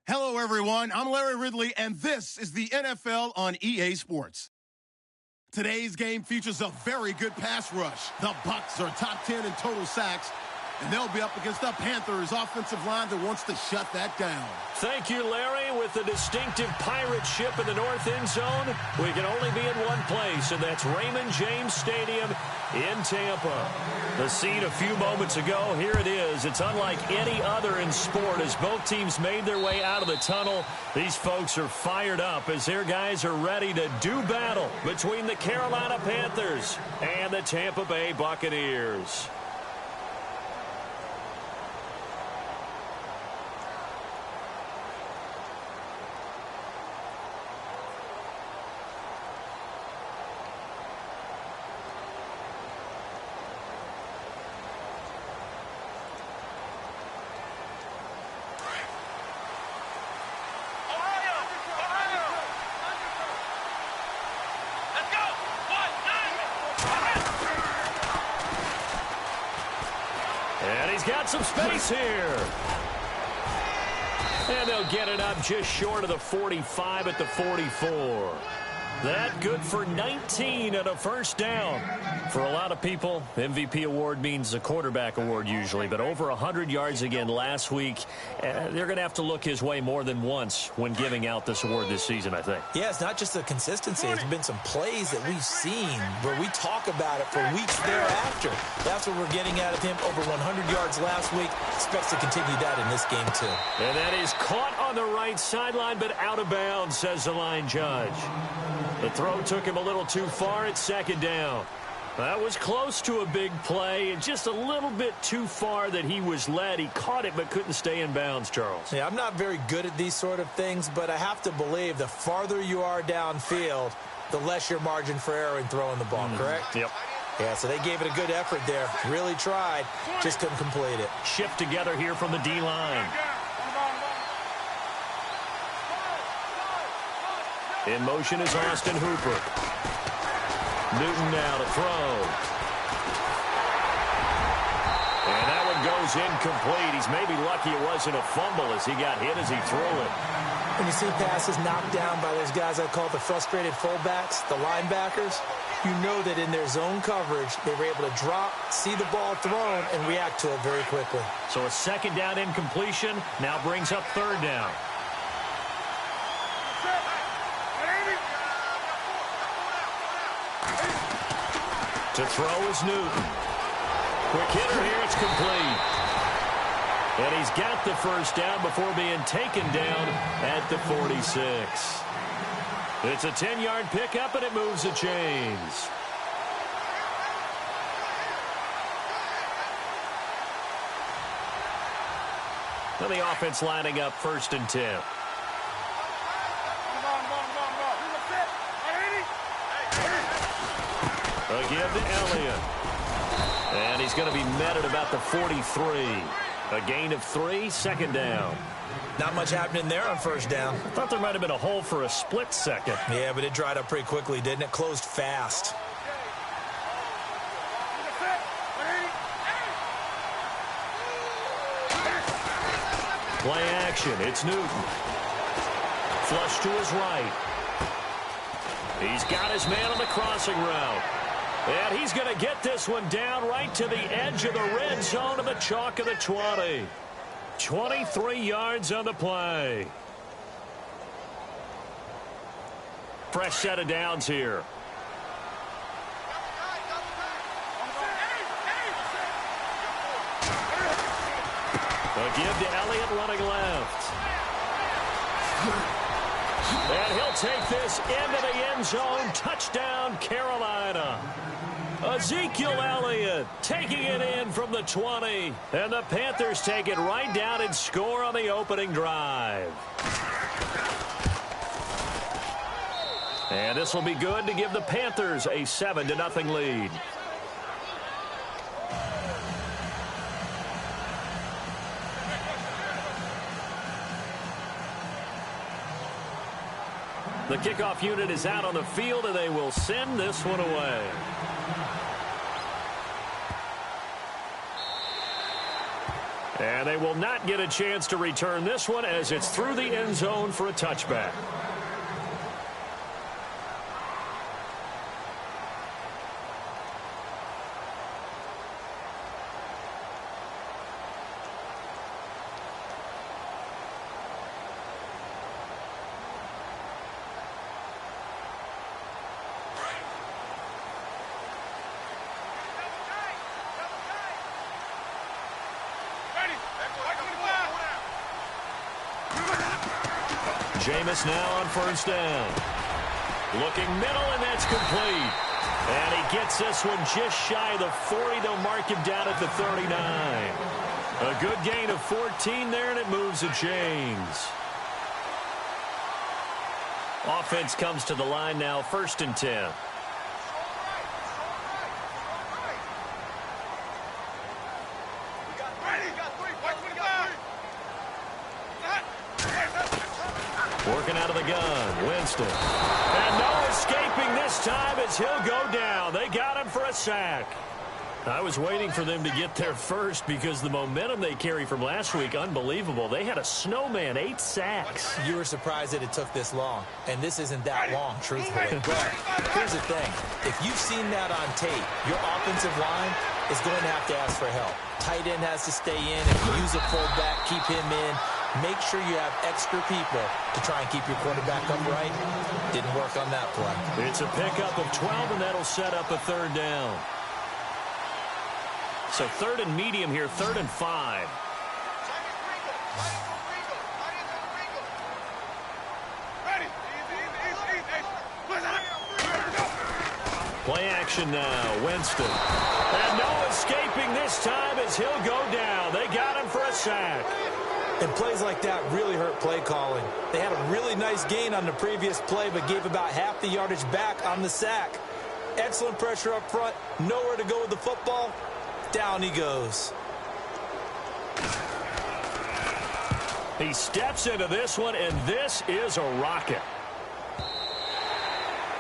Hello, everyone. I'm Larry Ridley, and this is the NFL on EA Sports. Today's game features a very good pass rush. The Bucs are top 10 in total sacks, and they'll be up against the Panthers' offensive line that wants to shut that down. Thank you, Larry. With the distinctive pirate ship in the north end zone, we can only be in one place, and that's Raymond James Stadium in Tampa. The scene a few moments ago, here it is. It's unlike any other in sport. As both teams made their way out of the tunnel, these folks are fired up as their guys are ready to do battle between the Carolina Panthers and the Tampa Bay Buccaneers. And he's got some space here. And they'll get it up just short of the 45 at the 44. That good for 19 and a first down. For a lot of people, MVP award means a quarterback award usually, but over 100 yards again last week. They're going to have to look his way more than once when giving out this award this season, I think. Yeah, it's not just the consistency. It's been some plays that we've seen where we talk about it for weeks thereafter. That's what we're getting out of him. Over 100 yards last week. Expects to continue that in this game, too. And that is caught on the right sideline, but out of bounds, says the line judge. The throw took him a little too far at second down. That was close to a big play, and just a little bit too far that he was led. He caught it but couldn't stay in bounds, Charles. Yeah, I'm not very good at these sort of things, but I have to believe the farther you are downfield, the less your margin for error in throwing the ball, correct? Yep. Yeah, so they gave it a good effort there. Really tried, just couldn't complete it. Shift together here from the D-line. In motion is Austin Hooper. Newton now to throw. And that one goes incomplete. He's maybe lucky it wasn't a fumble as he got hit as he threw it. When you see passes knocked down by those guys I call the frustrated fullbacks, the linebackers, you know that in their zone coverage, they were able to drop, see the ball thrown, and react to it very quickly. So a second down incompletion now brings up third down. To throw is Newton. Quick hitter here, it's complete. And he's got the first down before being taken down at the 46. It's a 10-yard pickup, and it moves the chains. And the offense lining up 1st and 10. A give to Elliott. And he's going to be met at about the 43. A gain of 3, second down. Not much happening there on first down. I thought there might have been a hole for a split second. Yeah, but it dried up pretty quickly, didn't it? Closed fast. Play action. It's Newton. Flush to his right. He's got his man on the crossing route. And he's going to get this one down right to the edge of the red zone of the chalk of the 20. 23 yards on the play. Fresh set of downs here. A give to Elliott running left. And he'll take this into the end zone. Touchdown, Carolina. Ezekiel Elliott taking it in from the 20. And the Panthers take it right down and score on the opening drive. And this will be good to give the Panthers a 7-0 lead. The kickoff unit is out on the field, and they will send this one away. And they will not get a chance to return this one as it's through the end zone for a touchback. Jameis now on first down. Looking middle, and that's complete. And he gets this one just shy of the 40. They'll mark him down at the 39. A good gain of 14 there, and it moves the chains. Offense comes to the line now, 1st and 10. Working out of the gun, Winston. And no escaping this time as he'll go down. They got him for a sack. I was waiting for them to get there first because the momentum they carry from last week, unbelievable. They had a snowman, 8 sacks. You were surprised that it took this long, and this isn't that long, truthfully. But here's the thing. If you've seen that on tape, your offensive line is going to have to ask for help. Tight end has to stay in. If you use a fullback, keep him in. Make sure you have extra people to try and keep your quarterback upright. Didn't work on that play. It's a pickup of 12, and that'll set up a 3rd down. So 3rd and medium here, 3rd and 5. Play action now, Winston. And no escaping this time as he'll go down. They got him for a sack. And plays like that really hurt play calling. They had a really nice gain on the previous play, but gave about half the yardage back on the sack. Excellent pressure up front. Nowhere to go with the football. Down he goes. He steps into this one, and this is a rocket.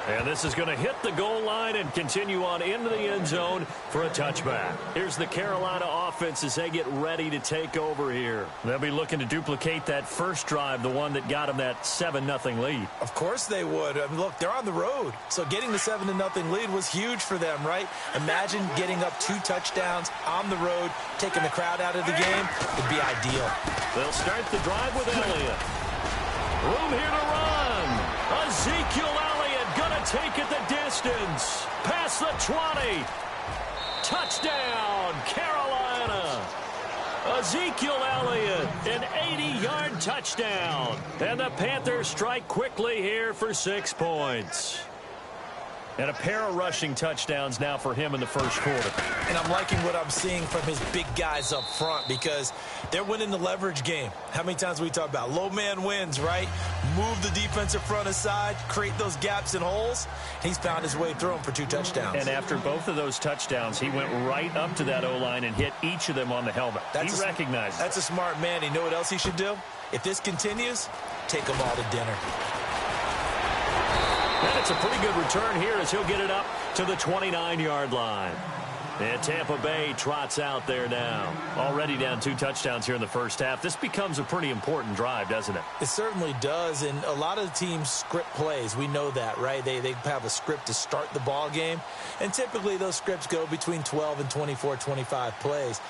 And this is going to hit the goal line and continue on into the end zone for a touchback. Here's the Carolina offense as they get ready to take over here. They'll be looking to duplicate that first drive, the one that got them that 7-0 lead. Of course they would. I mean, look, they're on the road. So getting the 7-0 lead was huge for them, right? Imagine getting up 2 touchdowns on the road, taking the crowd out of the game. Would be ideal. They'll start the drive with Elliott. Room here to run. Ezekiel Elliott going to take it the distance. Past the 20. Touchdown, Carolina. Ezekiel Elliott, an 80-yard touchdown. And the Panthers strike quickly here for 6 points. And a pair of rushing touchdowns now for him in the first quarter. And I'm liking what I'm seeing from his big guys up front because they're winning the leverage game. How many times we talk about low man wins, right? Move the defensive front aside, create those gaps and holes. He's found his way through them for 2 touchdowns. And after both of those touchdowns, he went right up to that O-line and hit each of them on the helmet. He recognized it. That's a smart man. You know what else he should do? If this continues, take them all to dinner. And it's a pretty good return here as he'll get it up to the 29-yard line. And Tampa Bay trots out there now. Already down 2 touchdowns here in the first half. This becomes a pretty important drive, doesn't it? It certainly does, and a lot of teams script plays. We know that, right? They have a script to start the ball game, and typically those scripts go between 12 and 24, 25 plays.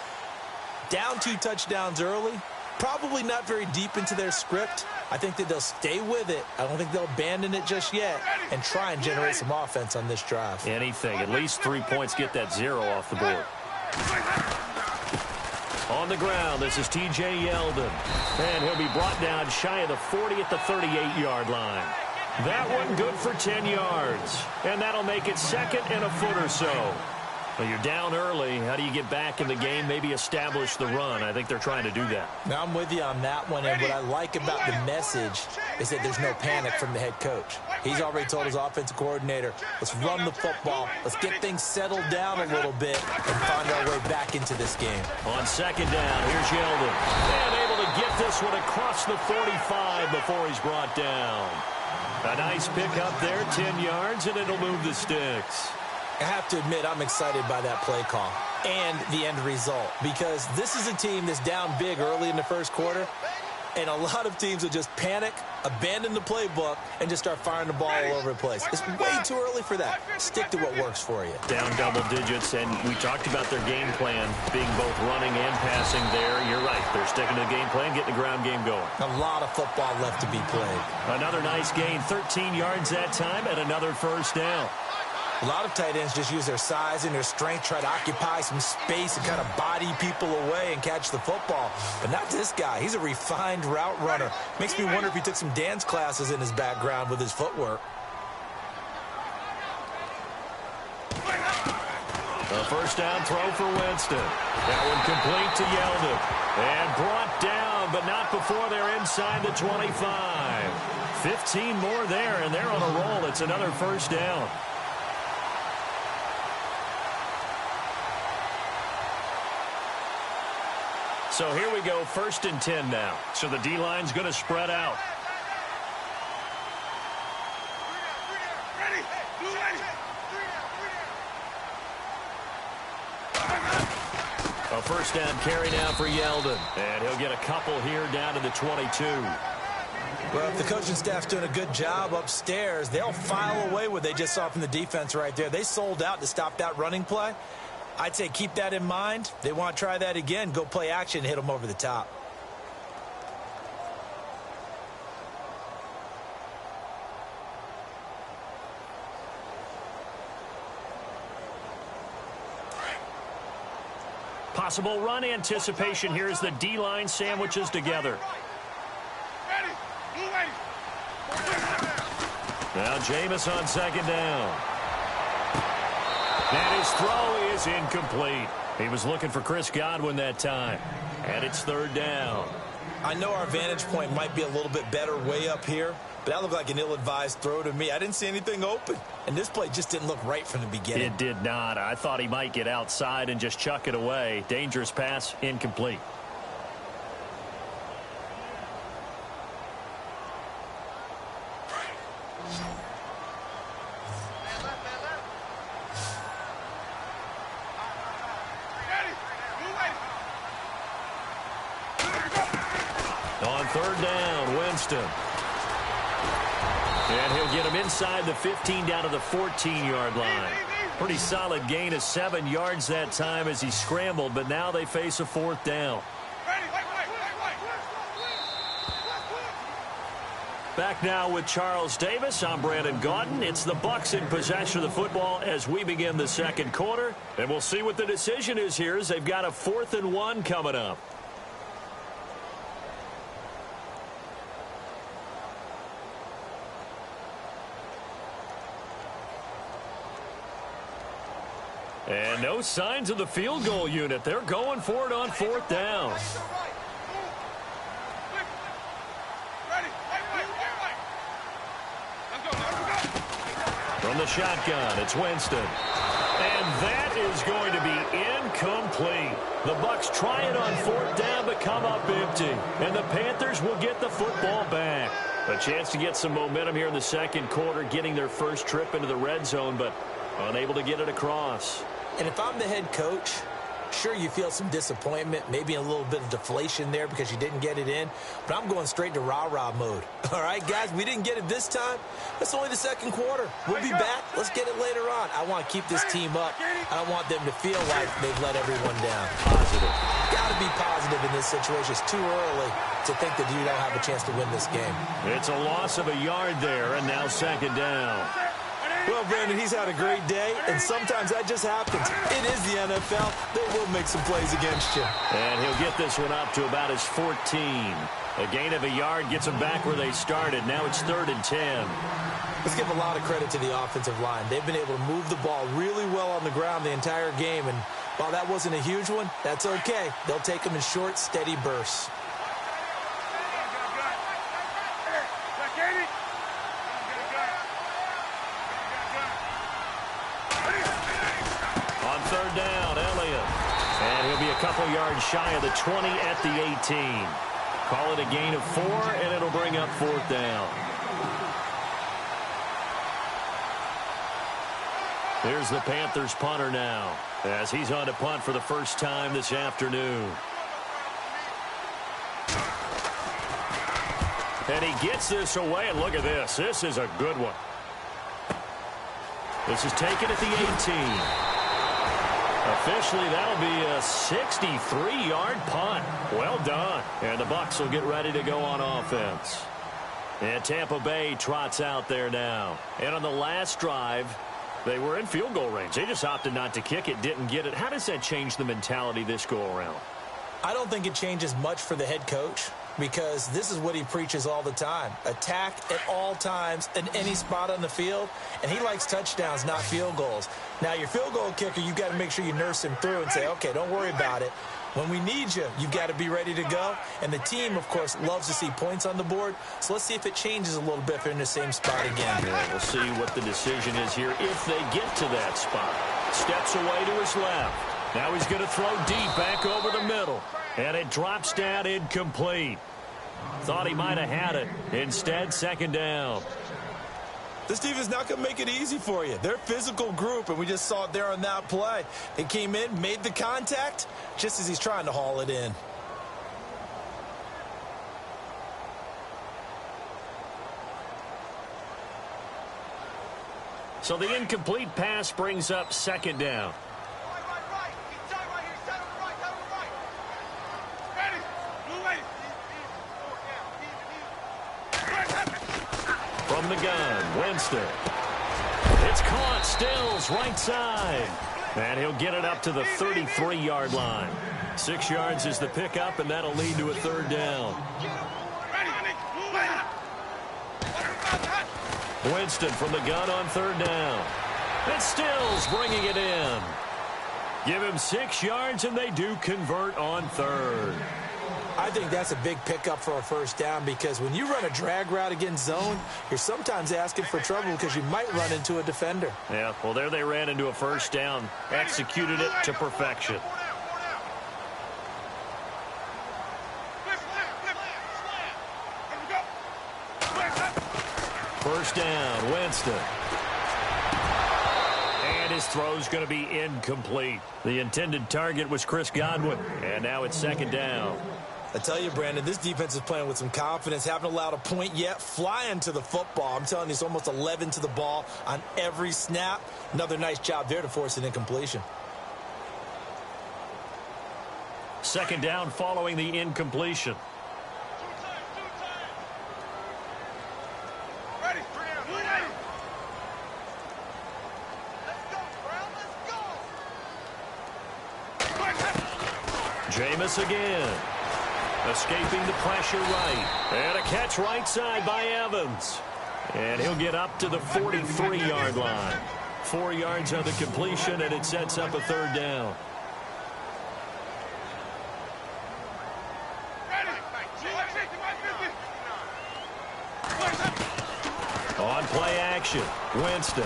Down 2 touchdowns early, probably not very deep into their script. I think that they'll stay with it. I don't think they'll abandon it just yet and try and generate some offense on this drive. Anything. At least 3 points, get that 0 off the board. On the ground, this is T.J. Yeldon. And he'll be brought down shy of the 40 at the 38-yard line. That one good for 10 yards. And that'll make it 2nd and a foot or so. Well, you're down early. How do you get back in the game, maybe establish the run? I think they're trying to do that. Now, I'm with you on that one, and what I like about the message is that there's no panic from the head coach. He's already told his offensive coordinator, let's run the football, let's get things settled down a little bit, and find our way back into this game. On 2nd down, here's Yeldon. And able to get this one across the 45 before he's brought down. A nice pick up there, 10 yards, and it'll move the sticks. I have to admit, I'm excited by that play call. and the end result, because this is a team that's down big early in the first quarter, and a lot of teams will just panic, abandon the playbook, and just start firing the ball all over the place. It's way too early for that. Stick to what works for you. Down double digits, and we talked about their game plan being both running and passing there. You're right. They're sticking to the game plan, getting the ground game going. A lot of football left to be played. Another nice gain, 13 yards that time, and another first down. A lot of tight ends just use their size and their strength, try to occupy some space and kind of body people away and catch the football. But not this guy. He's a refined route runner. Makes me wonder if he took some dance classes in his background with his footwork. A first down throw for Winston. That one complete to Yeldon. And brought down, but not before they're inside the 25. 15 more there, and they're on a roll. It's another first down. So here we go, 1st and 10 now. So the D-line's going to spread out. A first down carry now for Yeldon. And he'll get a couple here down to the 22. Well, if the coaching staff's doing a good job upstairs, they'll file away what they just saw from the defense right there. They sold out to stop that running play. I'd say keep that in mind. They want to try that again. Go play action and hit them over the top. Possible run anticipation here as the D-line sandwiches together. Now Jameis on 2nd down. And his throw is incomplete. He was looking for Chris Godwin that time. And it's 3rd down. I know our vantage point might be a little bit better way up here, but that looked like an ill-advised throw to me. I didn't see anything open. And this play just didn't look right from the beginning. It did not. I thought he might get outside and just chuck it away. Dangerous pass, incomplete. On 3rd down, Winston. And he'll get him inside the 15 down to the 14-yard line. Pretty solid gain of 7 yards that time as he scrambled, but now they face a 4th down. Back now with Charles Davis. I'm Brandon Gaudin. It's the Bucs in possession of the football as we begin the 2nd quarter. And we'll see what the decision is here as they've got a 4th and 1 coming up. And no signs of the field goal unit. They're going for it on 4th down. From the shotgun, it's Winston. And that is going to be incomplete. The Bucs try it on 4th down, but come up empty. And the Panthers will get the football back. A chance to get some momentum here in the 2nd quarter, getting their first trip into the red zone, but unable to get it across. And if I'm the head coach, sure, you feel some disappointment, maybe a little bit of deflation there because you didn't get it in, but I'm going straight to rah-rah mode. All right, guys, we didn't get it this time. It's only the 2nd quarter. We'll be back. Let's get it later on. I want to keep this team up. I don't want them to feel like they've let everyone down. Positive. Got to be positive in this situation. It's too early to think that you don't have a chance to win this game. It's a loss of a yard there, and now 2nd down. Well, Brandon, he's had a great day, and sometimes that just happens. It is the NFL. They will make some plays against you. And he'll get this one up to about his 14. A gain of a yard gets them back where they started. Now it's 3rd and 10. Let's give a lot of credit to the offensive line. They've been able to move the ball really well on the ground the entire game, and while that wasn't a huge one, that's okay. They'll take them in short, steady bursts. A couple yards shy of the 20 at the 18. Call it a gain of 4, and it'll bring up 4th down. Here's the Panthers punter now. as he's on to punt for the first time this afternoon. And he gets this away, and look at this. This is a good one. This is taken at the 18. Officially, that'll be a 63-yard punt. Well done. And the Bucs will get ready to go on offense. And Tampa Bay trots out there now. And on the last drive, they were in field goal range. They just opted not to kick it, didn't get it. How does that change the mentality this go-around? I don't think it changes much for the head coach, because this is what he preaches all the time. Attack at all times in any spot on the field, and he likes touchdowns, not field goals. Now, your field goal kicker, you've got to make sure you nurse him through and say, okay, don't worry about it. When we need you, you've got to be ready to go. And the team, of course, loves to see points on the board. So let's see if it changes a little bit if they're in the same spot again. Yeah, we'll see what the decision is here if they get to that spot. Steps away to his left. Now he's going to throw deep back over the middle. And it drops down incomplete. Thought he might have had it. Instead, second down. This team is not going to make it easy for you. They're a physical group, and we just saw it there on that play. They came in, made the contact, just as he's trying to haul it in. So the incomplete pass brings up second down. From the gun, Winston. It's caught, Stills, right side. And he'll get it up to the 33-yard line. 6 yards is the pickup, and that'll lead to a third down. Winston from the gun on third down. And Stills bringing it in. Give him 6 yards, and they do convert on third. I think that's a big pickup for a first down, because when you run a drag route against zone, you're sometimes asking for trouble because you might run into a defender. Yeah, well, there they ran into a first down. Executed it to perfection. First down, Winston. And his throw's going to be incomplete. The intended target was Chris Godwin. And now it's second down. I tell you, Brandon, this defense is playing with some confidence. Haven't allowed a point yet. Flying to the football. I'm telling you, it's almost 11 to the ball on every snap. Another nice job there to force an incompletion. Second down following the incompletion. Jameis again. Escaping the pressure right. And a catch right side by Evans. And he'll get up to the 43-yard line. 4 yards on the completion, and it sets up a third down. On play action, Winston.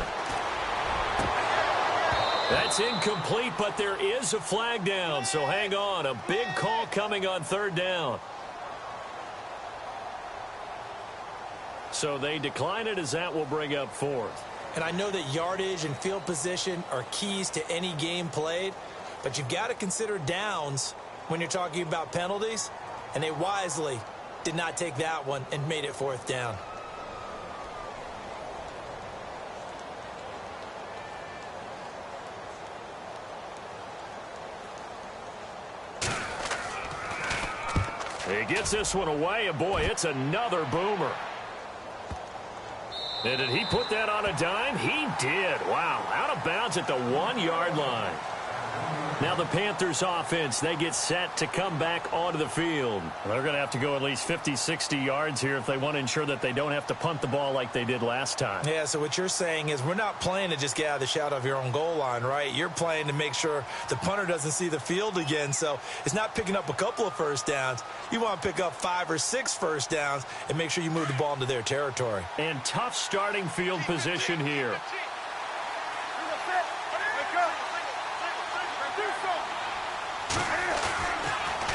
That's incomplete, but there is a flag down, so hang on. A big call coming on third down. So they decline it, as that will bring up fourth. And I know that yardage and field position are keys to any game played, but you've got to consider downs when you're talking about penalties, and they wisely did not take that one and made it fourth down. He gets this one away, and boy, it's another boomer. And did he put that on a dime? He did. Wow, out of bounds at the 1-yard line. Now the Panthers offense, they get set to come back onto the field. They're going to have to go at least 50, 60 yards here if they want to ensure that they don't have to punt the ball like they did last time. Yeah, so what you're saying is we're not playing to just get out of the shadow of your own goal line, right? You're playing to make sure the punter doesn't see the field again. So it's not picking up a couple of first downs. You want to pick up 5 or 6 first downs and make sure you move the ball into their territory. And tough starting field position here.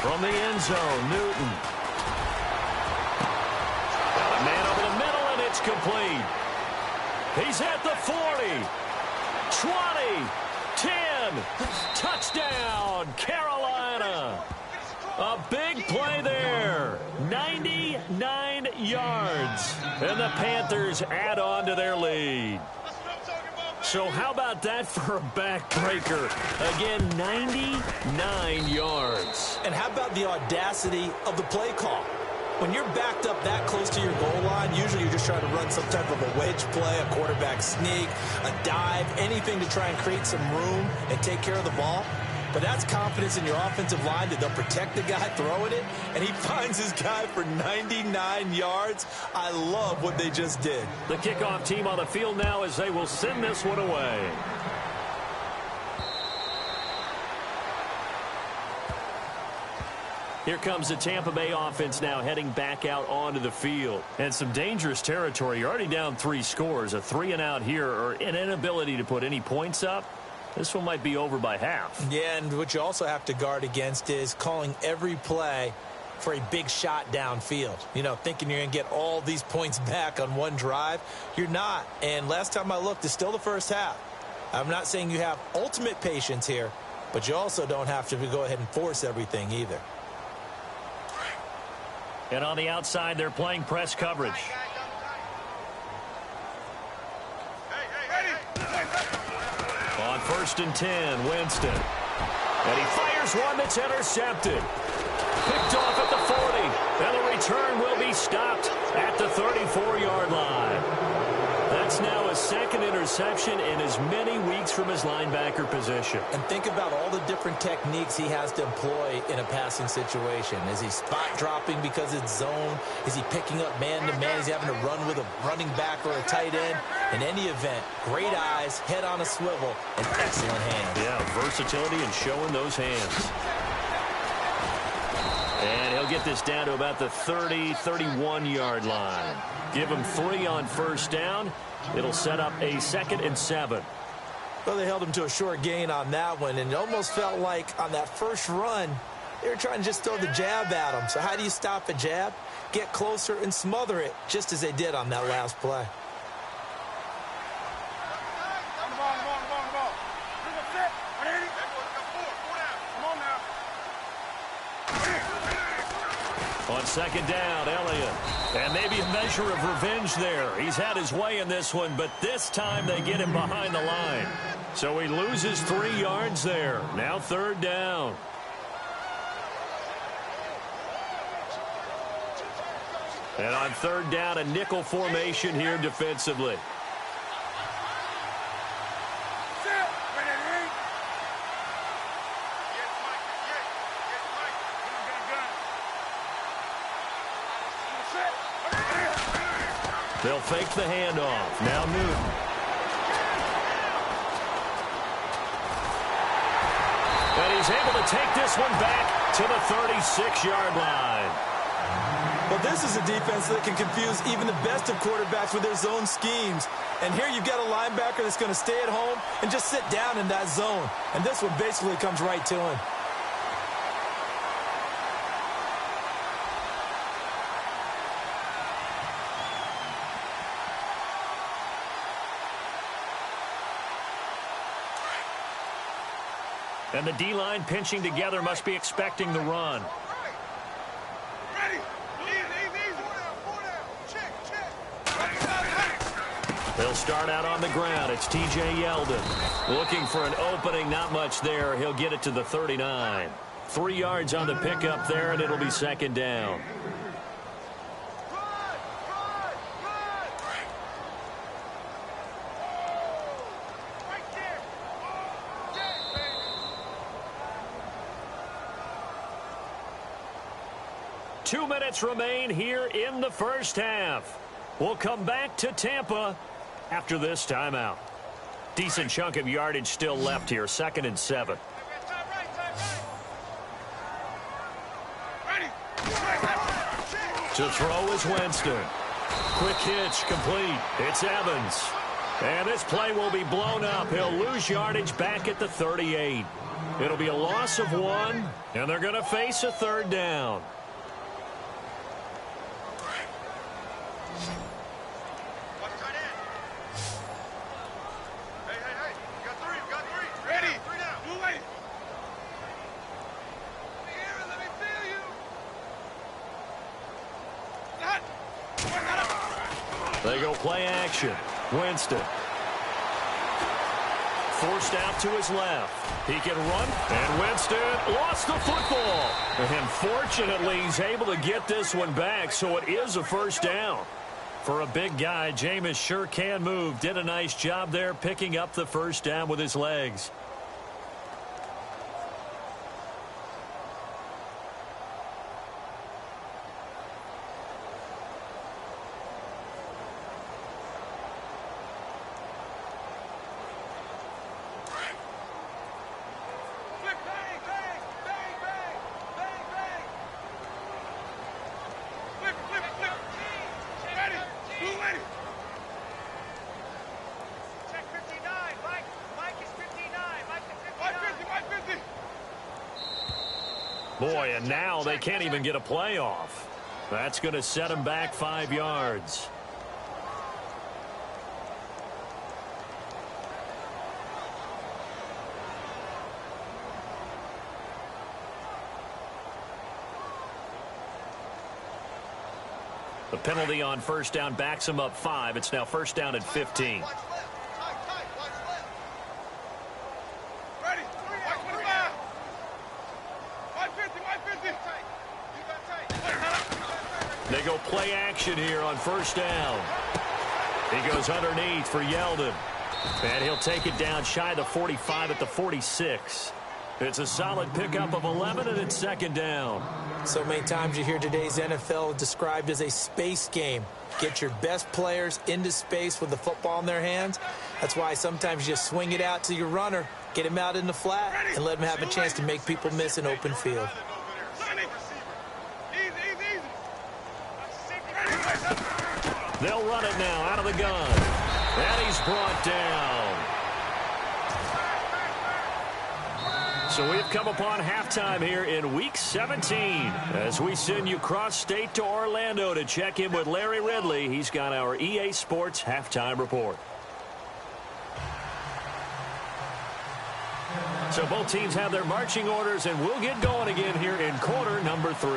From the end zone, Newton. Got a man over the middle, and it's complete. He's at the 40, 20, 10, Touchdown, Carolina. A big play there. 99 yards. And the Panthers add on to their lead. So how about that for a backbreaker? Again, 99 yards. And how about the audacity of the play call? When you're backed up that close to your goal line, usually you're just trying to run some type of a wedge play, a quarterback sneak, a dive, anything to try and create some room and take care of the ball. But that's confidence in your offensive line that they'll protect the guy throwing it, and he finds his guy for 99 yards. I love what they just did. The kickoff team on the field now as they will send this one away. Here comes the Tampa Bay offense now heading back out onto the field. And some dangerous territory. You're already down 3 scores. A 3-and-out here or an inability to put any points up. This one might be over by half. Yeah, and what you also have to guard against is calling every play for a big shot downfield. You know, thinking you're going to get all these points back on one drive. You're not. And last time I looked, it's still the first half. I'm not saying you have ultimate patience here, but you also don't have to go ahead and force everything either. And on the outside, they're playing press coverage. On 1st and 10, Winston. And he fires one that's intercepted. Picked off at the 40. And the return will be stopped at the 34-yard line. That's now a second interception in as many weeks from his linebacker position. And think about all the different techniques he has to employ in a passing situation. Is he spot dropping because it's zone? Is he picking up man-to-man? Is he having to run with a running back or a tight end? In any event, great eyes, head on a swivel, and excellent hands. Yeah, versatility and showing those hands. And he'll get this down to about the 30, 31-yard line. Give him 3 on 1st down. It'll set up a 2nd and 7. Well, they held him to a short gain on that one, and it almost felt like on that first run, they were trying to just throw the jab at him. So how do you stop a jab? Get closer and smother it, just as they did on that last play. On 2nd down, Elliott. And maybe a measure of revenge there. He's had his way in this one, but this time they get him behind the line. So he loses 3 yards there. Now 3rd down. And on 3rd down, a nickel formation here defensively. They'll fake the handoff. Now Newton. And he's able to take this one back to the 36-yard line. Well, this is a defense that can confuse even the best of quarterbacks with their zone schemes. And here you've got a linebacker that's going to stay at home and just sit down in that zone. And this one basically comes right to him. And the D-line pinching together must be expecting the run. They'll start out on the ground. It's T.J. Yeldon looking for an opening. Not much there. He'll get it to the 39. 3 yards on the pickup there, and it'll be 2nd down. Two minutes remain here in the first half. We'll come back to Tampa after this timeout. Decent chunk of yardage still left here. 2nd and 7. To throw is Winston. Quick hitch complete. It's Evans. And this play will be blown up. He'll lose yardage back at the 38. It'll be a loss of 1, and they're going to face a 3rd down. They go play action. Winston. Forced out to his left. He can run, and Winston lost the football. And fortunately, he's able to get this one back, so it is a first down. For a big guy, Jameis sure can move. Did a nice job there picking up the first down with his legs. Boy, and now they can't even get a play off. That's going to set him back 5 yards. The penalty on first down backs him up 5. It's now first down at 15. They go play action here on first down. He goes underneath for Yeldon. And he'll take it down shy of the 45 at the 46. It's a solid pickup of 11, and it's second down. So many times you hear today's NFL described as a space game. Get your best players into space with the football in their hands. That's why sometimes you just swing it out to your runner, get him out in the flat, and let him have a chance to make people miss an open field. They'll run it now out of the gun. And he's brought down. So we've come upon halftime here in Week 17 as we send you cross-state to Orlando to check in with Larry Ridley. He's got our EA Sports Halftime Report. So both teams have their marching orders, and we'll get going again here in quarter number 3.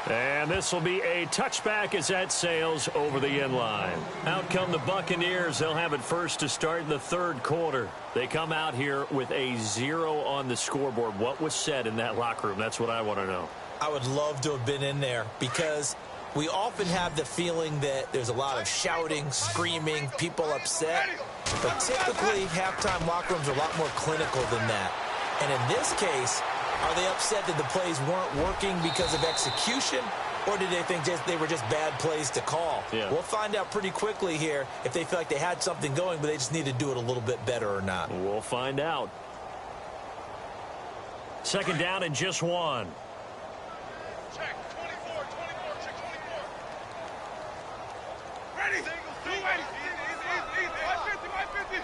And this will be a touchback as that sails over the end line. Out come the Buccaneers. They'll have it first to start in the third quarter. They come out here with a 0 on the scoreboard. What was said in that locker room? That's what I want to know. I would love to have been in there because we often have the feeling that there's a lot of shouting, screaming, people upset. But typically, halftime locker rooms are a lot more clinical than that. And in this case, are they upset that the plays weren't working because of execution, or did they think they were just bad plays to call? Yeah. We'll find out pretty quickly here if they feel like they had something going, but they just need to do it a little bit better or not. We'll find out. Second down and just 1. Check, 24, check 24. Ready? Blue 80. Easy. 150.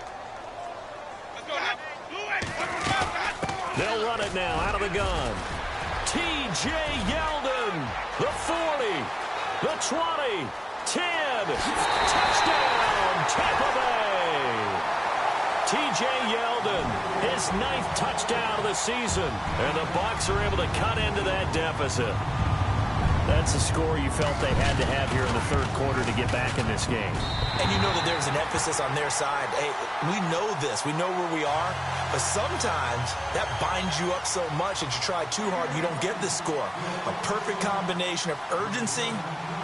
Let's go now. Blue 80. They'll run it now out of the gun. T.J. Yeldon, the 40, the 20, 10, touchdown, Tampa Bay. T.J. Yeldon, his 9th touchdown of the season, and the Bucs are able to cut into that deficit. That's a score you felt they had to have here in the third quarter to get back in this game. And you know that there's an emphasis on their side. Hey, we know this. We know where we are. But sometimes that binds you up so much that you try too hard, you don't get the score. A perfect combination of urgency,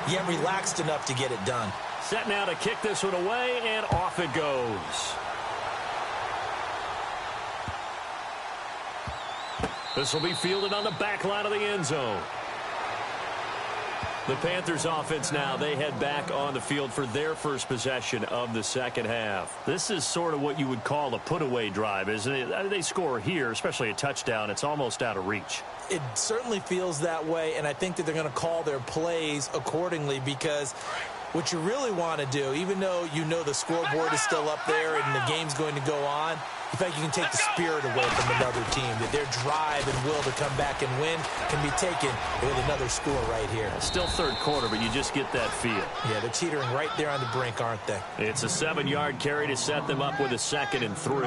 yet relaxed enough to get it done. Set now to kick this one away, and off it goes. This will be fielded on the back line of the end zone. The Panthers offense now, they head back on the field for their first possession of the second half. This is sort of what you would call a put-away drive, isn't it? They score here, especially a touchdown. It's almost out of reach. It certainly feels that way, and I think that they're going to call their plays accordingly because what you really want to do, even though you know the scoreboard is still up there and the game's going to go on, in fact, you can take the spirit away from another team, that their drive and will to come back and win can be taken with another score right here. Still third quarter, but you just get that feel. Yeah, they're teetering right there on the brink, aren't they? It's a 7-yard carry to set them up with a 2nd and 3.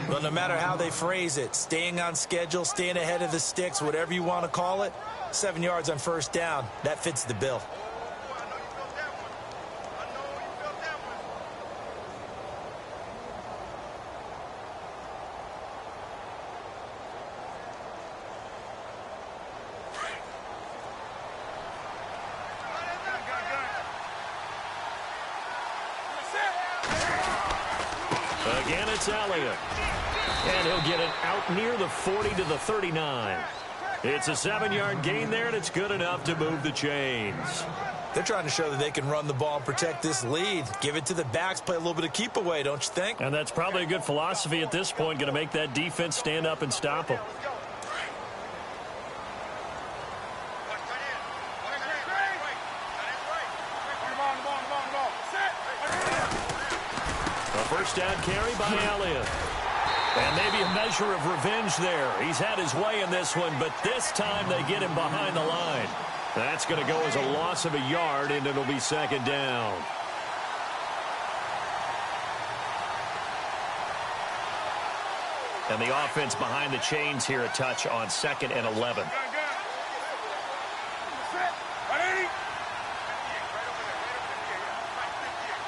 Well, no matter how they phrase it, staying on schedule, staying ahead of the sticks, whatever you want to call it, 7 yards on first down, that fits the bill. Again, it's Elliott. And he'll get it out near the 40 to the 39. It's a 7-yard gain there, and it's good enough to move the chains. They're trying to show that they can run the ball and protect this lead. Give it to the backs, play a little bit of keep away, don't you think? And that's probably a good philosophy at this point, going to make that defense stand up and stop them. A first down carry by Elliott. And maybe a measure of revenge there. He's had his way in this one, but this time they get him behind the line. That's going to go as a loss of a yard, and it'll be second down. And the offense behind the chains here a touch on 2nd and 11.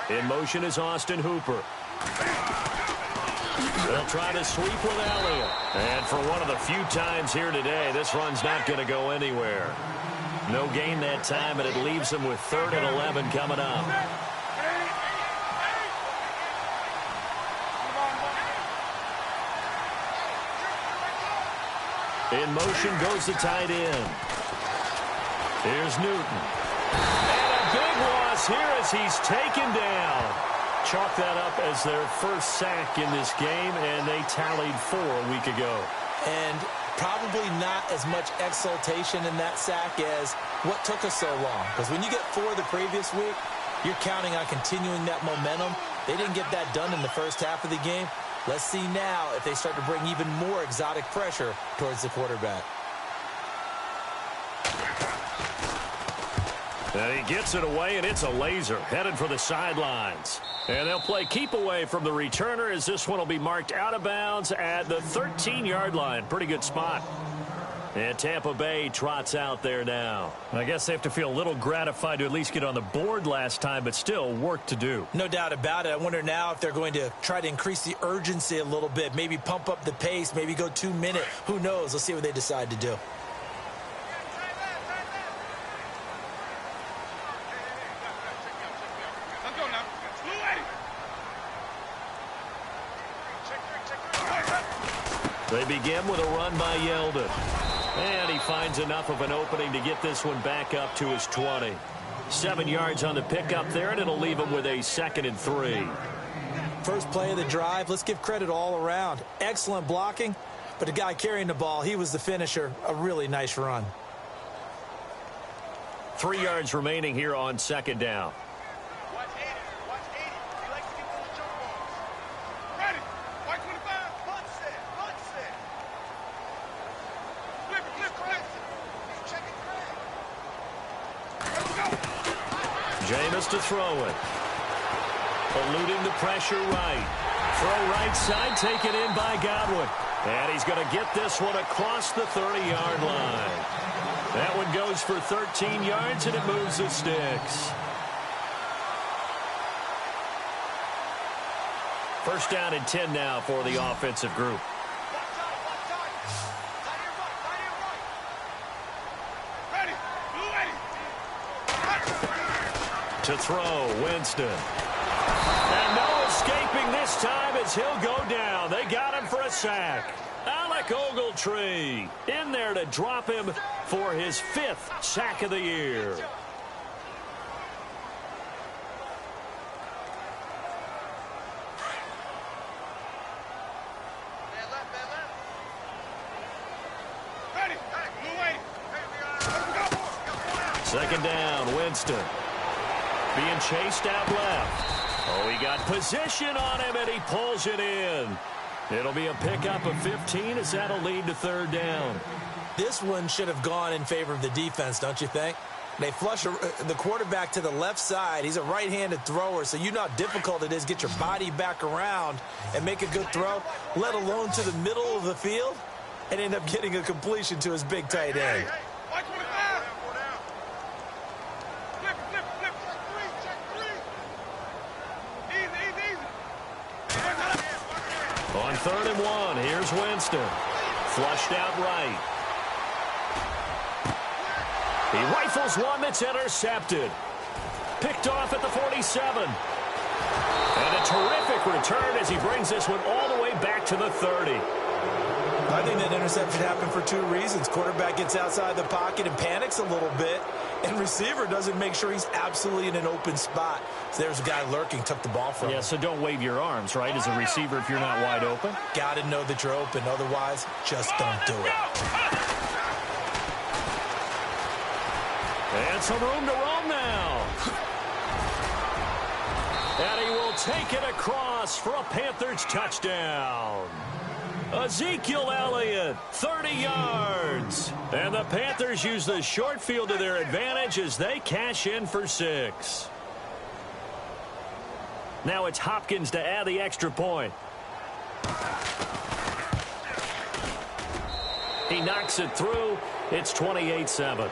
In motion is Austin Hooper. They'll try to sweep with Elliott. And for one of the few times here today, this run's not going to go anywhere. No gain that time, and it leaves them with 3rd and 11 coming up. In motion goes the tight end. Here's Newton. And a big loss here as he's taken down. Chalk that up as their first sack in this game, and they tallied 4 a week ago. And probably not as much exultation in that sack as what took us so long. Because when you get 4 the previous week, you're counting on continuing that momentum. They didn't get that done in the first half of the game. Let's see now if they start to bring even more exotic pressure towards the quarterback. And he gets it away, and it's a laser headed for the sidelines. And they'll play keep away from the returner as this one will be marked out of bounds at the 13-yard line. Pretty good spot. And Tampa Bay trots out there now. I guess they have to feel a little gratified to at least get on the board last time, but still work to do. No doubt about it. I wonder now if they're going to try to increase the urgency a little bit, maybe pump up the pace, maybe go 2-minute. Who knows? Let's see what they decide to do. They begin with a run by Yeldon. And he finds enough of an opening to get this one back up to his 20. 7 yards on the pickup there, and it'll leave him with a 2nd and 3. First play of the drive, let's give credit all around. Excellent blocking, but the guy carrying the ball, he was the finisher. A really nice run. 3 yards remaining here on 2nd down. Jameis to throw it. Eluding the pressure right. Throw right side, taken in by Godwin. And he's going to get this one across the 30-yard line. That one goes for 13 yards, and it moves the sticks. First down and 10 now for the offensive group. To throw, Winston. And no escaping this time as he'll go down. They got him for a sack. Alec Ogletree in there to drop him for his 5th sack of the year. Second down, Winston. Being chased out left. Oh, he got position on him, and he pulls it in. It'll be a pickup of 15 as that'll lead to 3rd down. This one should have gone in favor of the defense, don't you think? They flush the quarterback to the left side. He's a right-handed thrower, so you know how difficult it is to get your body back around and make a good throw, let alone to the middle of the field, and end up getting a completion to his big tight end. On 3rd and 1, here's Winston. Flushed out right. He rifles one that's intercepted. Picked off at the 47. And a terrific return as he brings this one all the way back to the 30. I think that interception happened for two reasons. Quarterback gets outside the pocket and panics a little bit, and receiver doesn't make sure he's absolutely in an open spot. So there's a guy lurking, took the ball from him. Yeah, so don't wave your arms, right, as a receiver if you're not wide open. Got to know that you're open. Otherwise, just don't do it. And some room to roam now. And he will take it across for a Panthers touchdown. Ezekiel Elliott, 30 yards. And the Panthers use the short field to their advantage as they cash in for 6. Now it's Hopkins to add the extra point. He knocks it through. It's 28-7.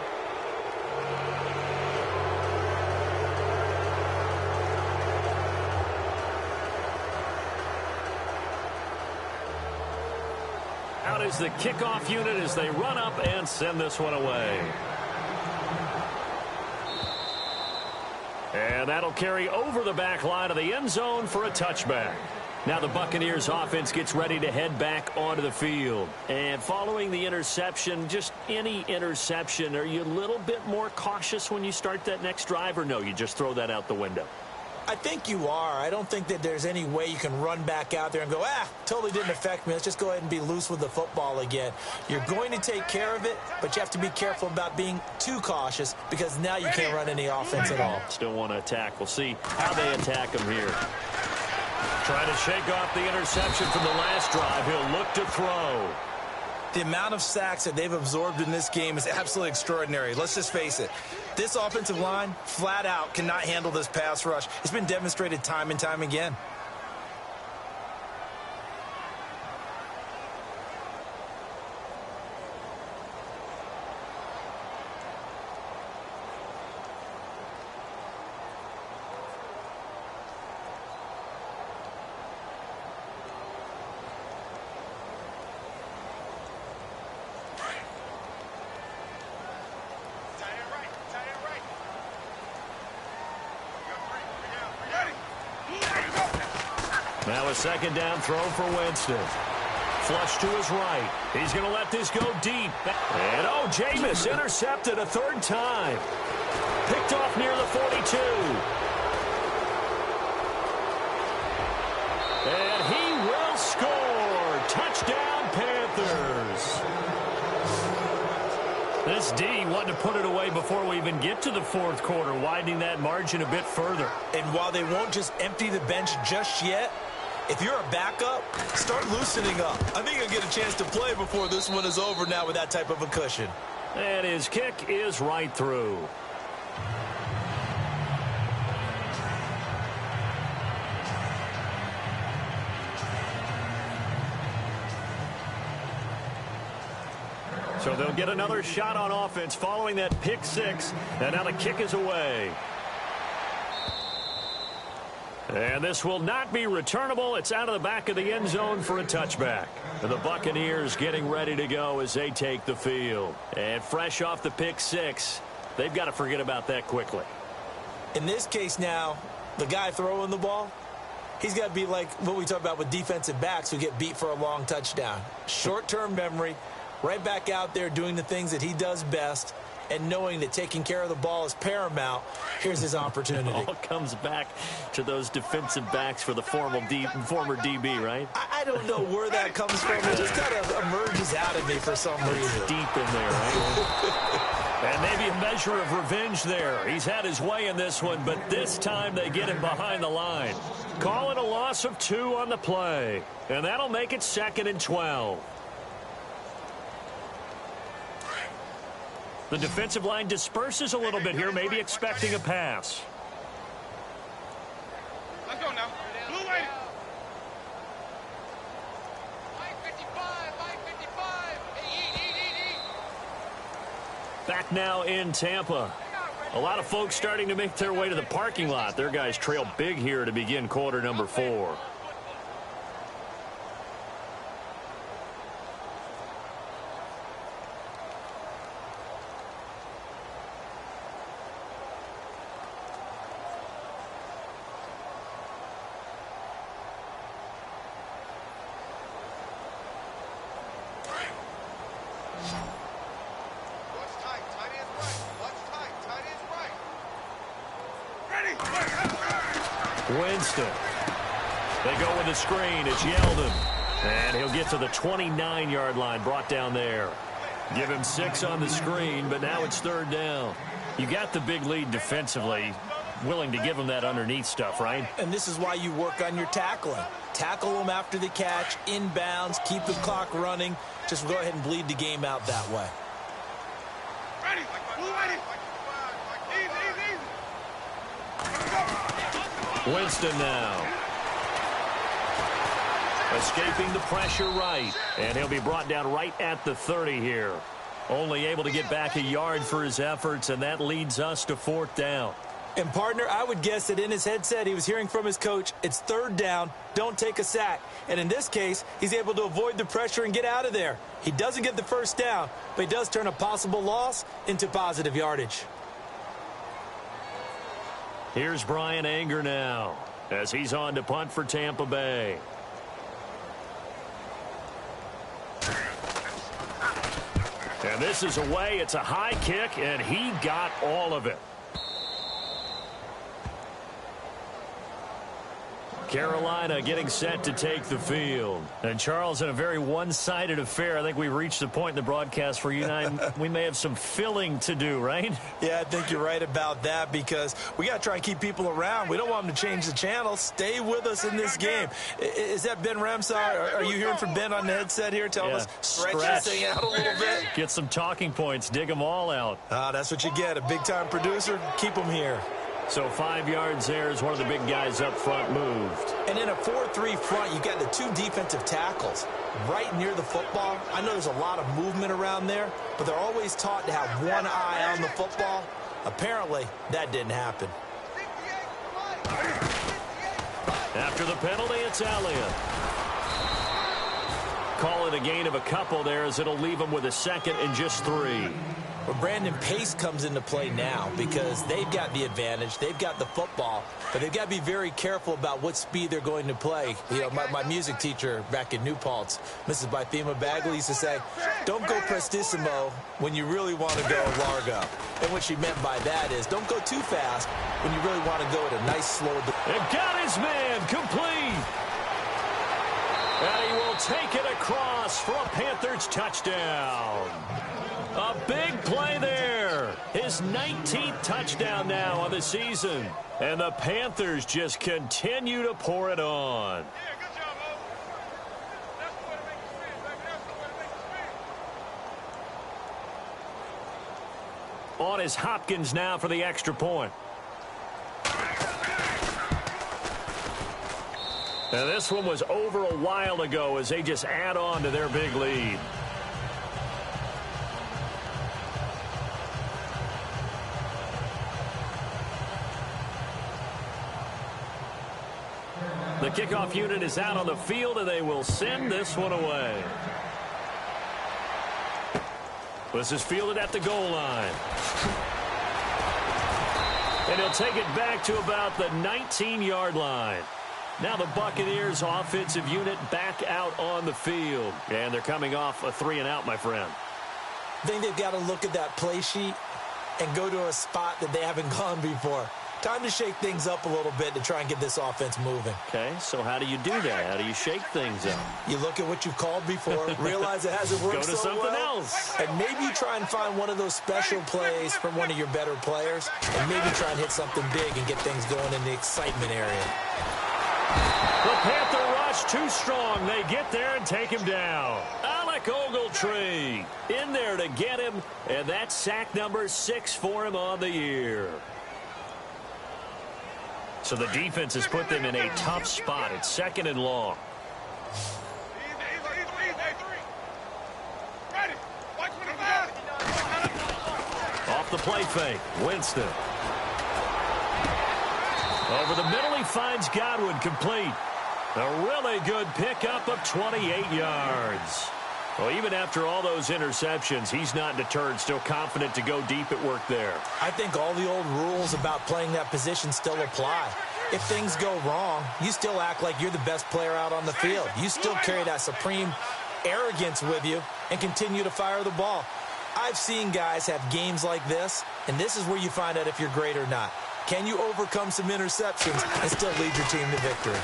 Out is the kickoff unit as they run up and send this one away. And that'll carry over the back line of the end zone for a touchback. Now the Buccaneers offense gets ready to head back onto the field. And following the interception, just any interception, are you a little bit more cautious when you start that next drive, or no, you just throw that out the window? I think you are. I don't think that there's any way you can run back out there and go, totally didn't affect me. Let's just go ahead and be loose with the football again. You're going to take care of it, but you have to be careful about being too cautious because now you can't run any offense at all. Still want to attack. We'll see how they attack him here. Trying to shake off the interception from the last drive. He'll look to throw. The amount of sacks that they've absorbed in this game is absolutely extraordinary. Let's just face it. This offensive line, flat out, cannot handle this pass rush. It's been demonstrated time and time again. Now a second down throw for Winston. Flush to his right. He's going to let this go deep. And, Jameis intercepted a third time. Picked off near the 42. And he will score. Touchdown, Panthers. This D wanted to put it away before we even get to the fourth quarter, widening that margin a bit further. And while they won't just empty the bench just yet, if you're a backup, start loosening up. I think you'll get a chance to play before this one is over now with that type of a cushion. And his kick is right through. So they'll get another shot on offense following that pick six. And now the kick is away. And this will not be returnable. It's out of the back of the end zone for a touchback. And the Buccaneers getting ready to go as they take the field. And fresh off the pick six, they've got to forget about that quickly. In this case now, the guy throwing the ball, he's got to be like what we talk about with defensive backs who get beat for a long touchdown. Short-term memory, right back out there doing the things that he does best, and knowing that taking care of the ball is paramount. Here's his opportunity. It all comes back to those defensive backs for the former DB, right? I don't know where that comes from. It just kind of emerges out of me for some reason. Deep in there, right? And maybe a measure of revenge there. He's had his way in this one, but this time they get him behind the line. Calling a loss of 2 on the play. And that'll make it 2nd and 12. The defensive line disperses a little bit here, maybe expecting a pass. Let's go now. Blue lady. 555. Back now in Tampa. A lot of folks starting to make their way to the parking lot. Their guys trail big here to begin quarter number 4. Winston. They go with the screen. It's Yeldon. And he'll get to the 29-yard line, brought down there. Give him 6 on the screen, but now it's 3rd down. You got the big lead defensively. Willing to give him that underneath stuff, right? And this is why you work on your tackling. Tackle them after the catch, inbounds, keep the clock running. Just go ahead and bleed the game out that way. Ready. Easy. Winston now. Escaping the pressure right. And he'll be brought down right at the 30 here. Only able to get back a yard for his efforts, and that leads us to 4th down. And, partner, I would guess that in his headset he was hearing from his coach, it's 3rd down, don't take a sack. And in this case, he's able to avoid the pressure and get out of there. He doesn't get the 1st down, but he does turn a possible loss into positive yardage. Here's Brian Anger now as he's on to punt for Tampa Bay. And this is away. It's a high kick, and he got all of it. Carolina getting set to take the field. And, Charles, in a very one-sided affair, I think we've reached the point in the broadcast where you and I, we may have some filling to do, right? Yeah, I think you're right about that because we got to try and keep people around. We don't want them to change the channel. Stay with us in this game. Is that Ben Ramsar? Are you hearing from Ben on the headset here telling us stretch this thing out a little bit? Get some talking points. Dig them all out. That's what you get. A big-time producer. Keep them here. So 5 yards there as one of the big guys up front moved. And in a 4-3 front, you've got the 2 defensive tackles right near the football. I know there's a lot of movement around there, but they're always taught to have one eye on the football. Apparently, that didn't happen. After the penalty, it's Elliott. Call it a gain of a couple there as it'll leave them with a 2nd and just 3. Well, Brandon, pace comes into play now because they've got the advantage. They've got the football, but they've got to be very careful about what speed they're going to play. You know, my music teacher back in New Paltz, Mrs. Bythema Bagley, used to say, don't go prestissimo when you really want to go largo. And what she meant by that is don't go too fast when you really want to go at a nice, slow... And got his man complete. And he will take it across for a Panthers touchdown. A big play there. His 19th touchdown now on the season. And the Panthers just continue to pour it on. Yeah, good job, Mo. That's the way to make it spin, baby. That's the way to make it spin. On is Hopkins now for the extra point. Now this one was over a while ago as they just add on to their big lead. The kickoff unit is out on the field, and they will send this one away. This is fielded at the goal line. And he'll take it back to about the 19-yard line. Now the Buccaneers offensive unit back out on the field. And they're coming off a 3-and-out, my friend. I think they've got to look at that play sheet and go to a spot that they haven't gone before. Time to shake things up a little bit to try and get this offense moving. Okay, so how do you do that? How do you shake things up? You look at what you've called before, realize it hasn't worked so well. Go to something else. And maybe you try and find one of those special plays from one of your better players, and maybe try and hit something big and get things going in the excitement area. The Panther rush too strong. They get there and take him down. Alec Ogletree in there to get him, and that's sack number 6 for him on the year. So the defense has put them in a tough spot. It's 2nd and long. Off the play fake, Winston. Over the middle, he finds Godwin complete. A really good pickup of 28 yards. Well, even after all those interceptions, he's not deterred, still confident to go deep at work there. I think all the old rules about playing that position still apply. If things go wrong, you still act like you're the best player out on the field. You still carry that supreme arrogance with you and continue to fire the ball. I've seen guys have games like this, and this is where you find out if you're great or not. Can you overcome some interceptions and still lead your team to victory?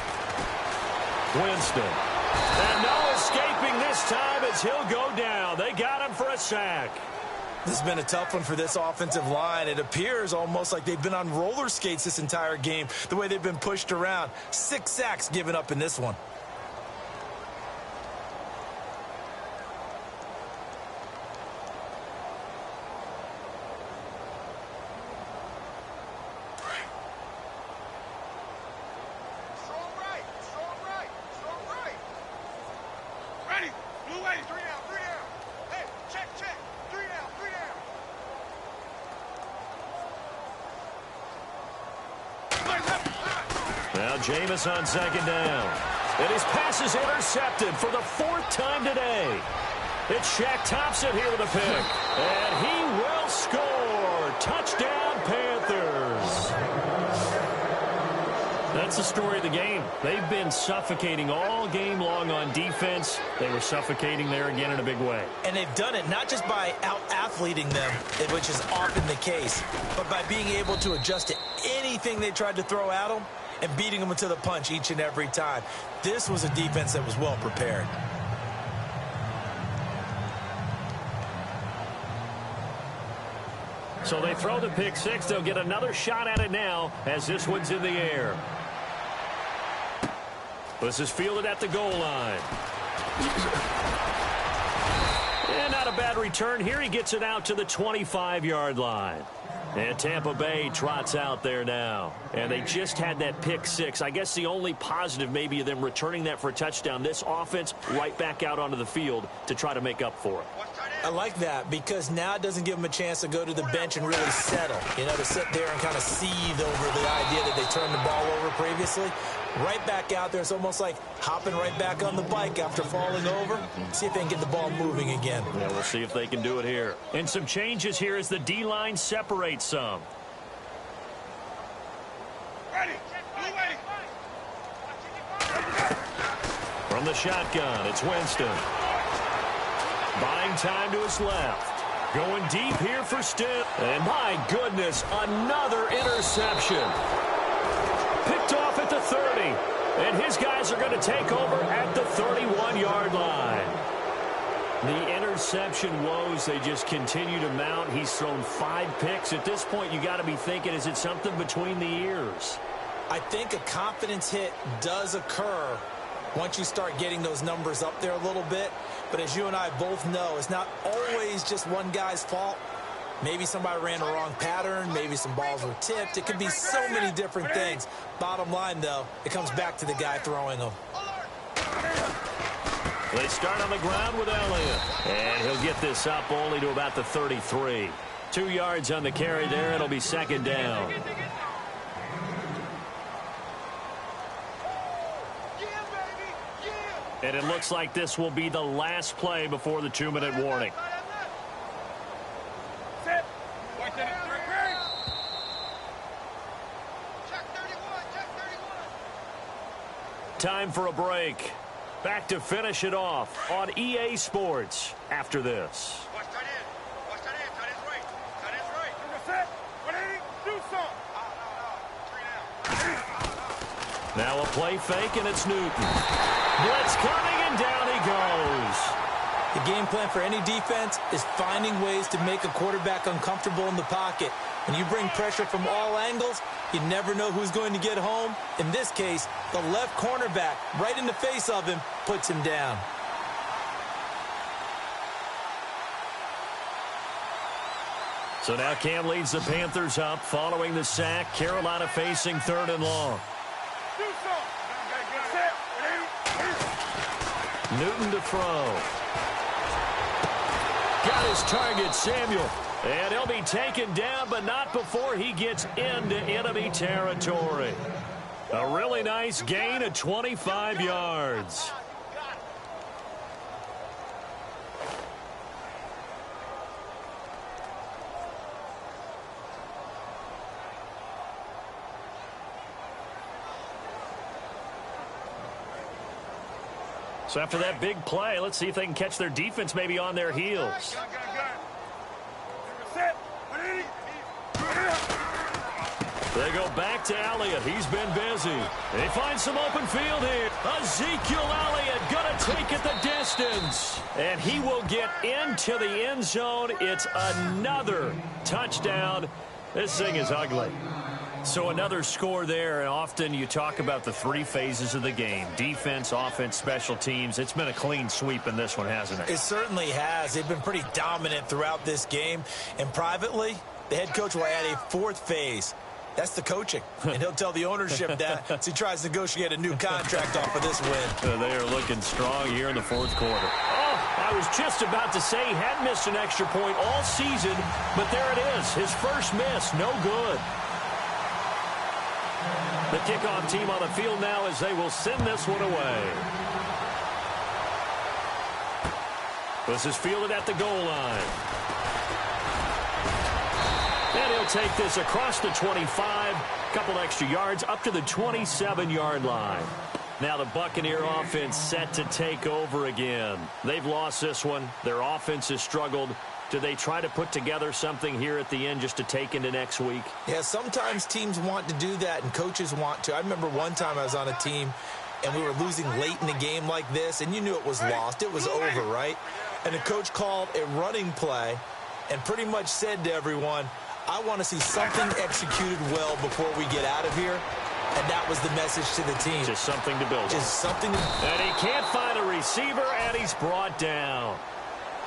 Winston. And no escaping this time as he'll go down. They got him for a sack. This has been a tough one for this offensive line. It appears almost like they've been on roller skates this entire game, the way they've been pushed around. 6 sacks given up in this one. Now Jameis on second down. And his pass is intercepted for the 4th time today. It's Shaq Thompson here with a pick. And he will score. Touchdown, Panthers. That's the story of the game. They've been suffocating all game long on defense. They were suffocating there again in a big way. And they've done it not just by out-athleting them, which is often the case, but by being able to adjust to anything they tried to throw at them and beating them to the punch each and every time. This was a defense that was well prepared. So they throw the pick six. They'll get another shot at it now as this one's in the air. This is fielded at the goal line. And not a bad return here. He gets it out to the 25-yard line. And Tampa Bay trots out there now. And they just had that pick six. I guess the only positive maybe of them returning that for a touchdown. This offense right back out onto the field to try to make up for it. I like that because now it doesn't give them a chance to go to the bench and really settle. You know, to sit there and kind of seethe over the idea that they turned the ball over previously. Right back out there. It's almost like hopping right back on the bike after falling over. See if they can get the ball moving again. Yeah, we'll see if they can do it here. And some changes here as the D-line separates some. Ready. From the shotgun, it's Winston. Buying time to his left. Going deep here for Stitt. And my goodness, another interception. Picked off at the 30. And his guys are going to take over at the 31-yard line. The interception woes, they just continue to mount. He's thrown 5 picks. At this point, you got to be thinking, is it something between the ears? I think a confidence hit does occur once you start getting those numbers up there a little bit. But as you and I both know, it's not always just one guy's fault. Maybe somebody ran the wrong pattern. Maybe some balls were tipped. It could be so many different things. Bottom line, though, it comes back to the guy throwing them. They start on the ground with Elliott. And he'll get this up only to about the 33. 2 yards on the carry there. It'll be second down. And it looks like this will be the last play before the 2-minute warning. Time for a break. Back to finish it off on EA Sports after this. Watch that in. Watch that in. Tight end's right. Tight end's right. Set. 180. Do something. Now a play fake, and it's Newton. Blitz coming, and down he goes. The game plan for any defense is finding ways to make a quarterback uncomfortable in the pocket. When you bring pressure from all angles, you never know who's going to get home. In this case, the left cornerback, right in the face of him, puts him down. So now Cam leads the Panthers up following the sack. Carolina facing 3rd and long. Newton to throw. Got his target, Samuel. And he'll be taken down, but not before he gets into enemy territory. A really nice gain of 25 yards. So after that big play, let's see if they can catch their defense maybe on their heels. The They go back to Elliott. He's been busy. They find some open field here. Ezekiel Elliott going to take it the distance. And he will get into the end zone. It's another touchdown. This thing is ugly. So another score there, and often you talk about the three phases of the game. Defense, offense, special teams. It's been a clean sweep in this one, hasn't it? It certainly has. They've been pretty dominant throughout this game. And privately, the head coach will add a fourth phase. That's the coaching. And he'll tell the ownership that as he tries to negotiate a new contract off of this win. They are looking strong here in the fourth quarter. Oh, I was just about to say he had missed an extra point all season, but there it is. His first miss, no good. The kickoff team on the field now as they will send this one away. This is fielded at the goal line. And he'll take this across the 25, a couple extra yards, up to the 27-yard line. Now the Buccaneer offense set to take over again. They've lost this one. Their offense has struggled. Do they try to put together something here at the end just to take into next week? Yeah, sometimes teams want to do that, and coaches want to. I remember one time I was on a team, and we were losing late in the game like this, and you knew it was lost. It was over, right? And the coach called a running play and pretty much said to everyone, I want to see something executed well before we get out of here. And that was the message to the team. Just something to build on. Just something. And he can't find a receiver, and he's brought down.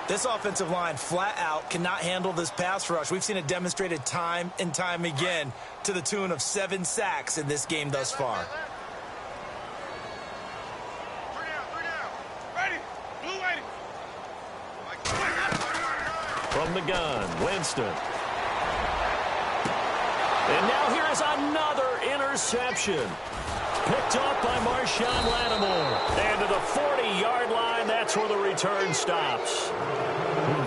This offensive line flat out cannot handle this pass rush. We've seen it demonstrated time and time again to the tune of 7 sacks in this game thus far. From the gun, Winston. And now here is another interception. Picked up by Marshawn Lattimore. And to the 40-yard line, that's where the return stops.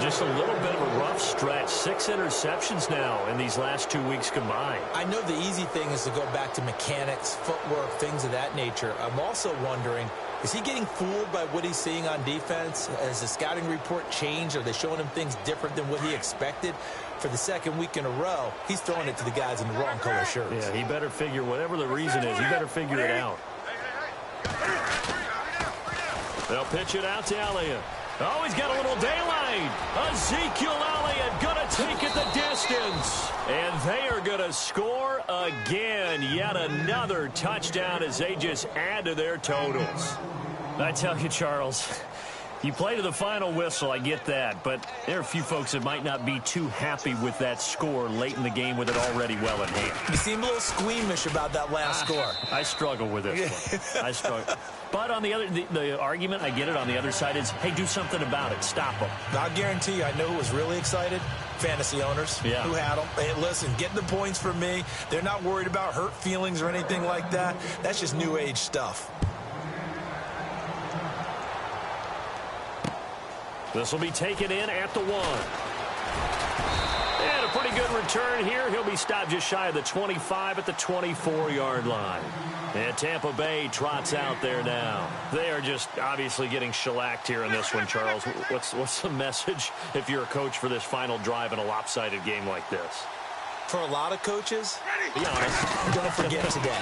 Just a little bit of a rough stretch. 6 interceptions now in these last 2 weeks combined. I know the easy thing is to go back to mechanics, footwork, things of that nature. I'm also wondering, is he getting fooled by what he's seeing on defense? Has the scouting report changed? Are they showing him things different than what he expected? For the second week in a row, he's throwing it to the guys in the wrong color shirts. Yeah, he better figure, whatever the reason is, he better figure it out. They'll pitch it out to Elliott. Oh, he's got a little daylight. Ezekiel Elliott going to take it the distance. And they are going to score again. Yet another touchdown as they just add to their totals. I tell you, Charles, you play to the final whistle, I get that, but there are a few folks that might not be too happy with that score late in the game with it already well in hand. You seem a little squeamish about that last score. I struggle with this one. I struggle. But on the other, the argument, I get it, on the other side is, hey, do something about it. Stop them. I'll guarantee you, I know who was really excited. Fantasy owners who had them. Hey, listen, get the points for me. They're not worried about hurt feelings or anything like that. That's just new age stuff. This will be taken in at the 1. And a pretty good return here. He'll be stopped just shy of the 25 at the 24-yard line. And Tampa Bay trots out there now. They are just obviously getting shellacked here in this one, Charles. What's the message if you're a coach for this final drive in a lopsided game like this? For a lot of coaches, be honest, don't forget today.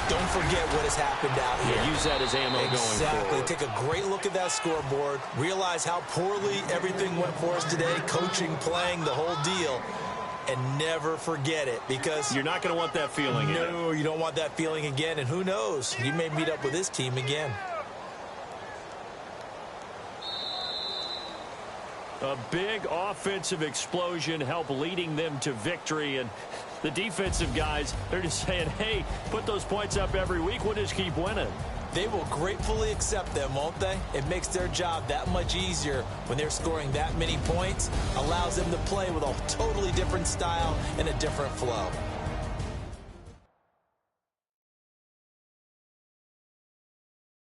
Don't forget what has happened out here. Yeah, use that as ammo going forward. Take a great look at that scoreboard. Realize how poorly everything went for us today. Coaching, playing, the whole deal. And never forget it, because you're not going to want that feeling again. No, you don't want that feeling again. And who knows? You may meet up with this team again. A big offensive explosion helped leading them to victory. And the defensive guys, they're just saying, hey, put those points up every week. We'll just keep winning. They will gratefully accept them, won't they? It makes their job that much easier when they're scoring that many points. Allows them to play with a totally different style and a different flow.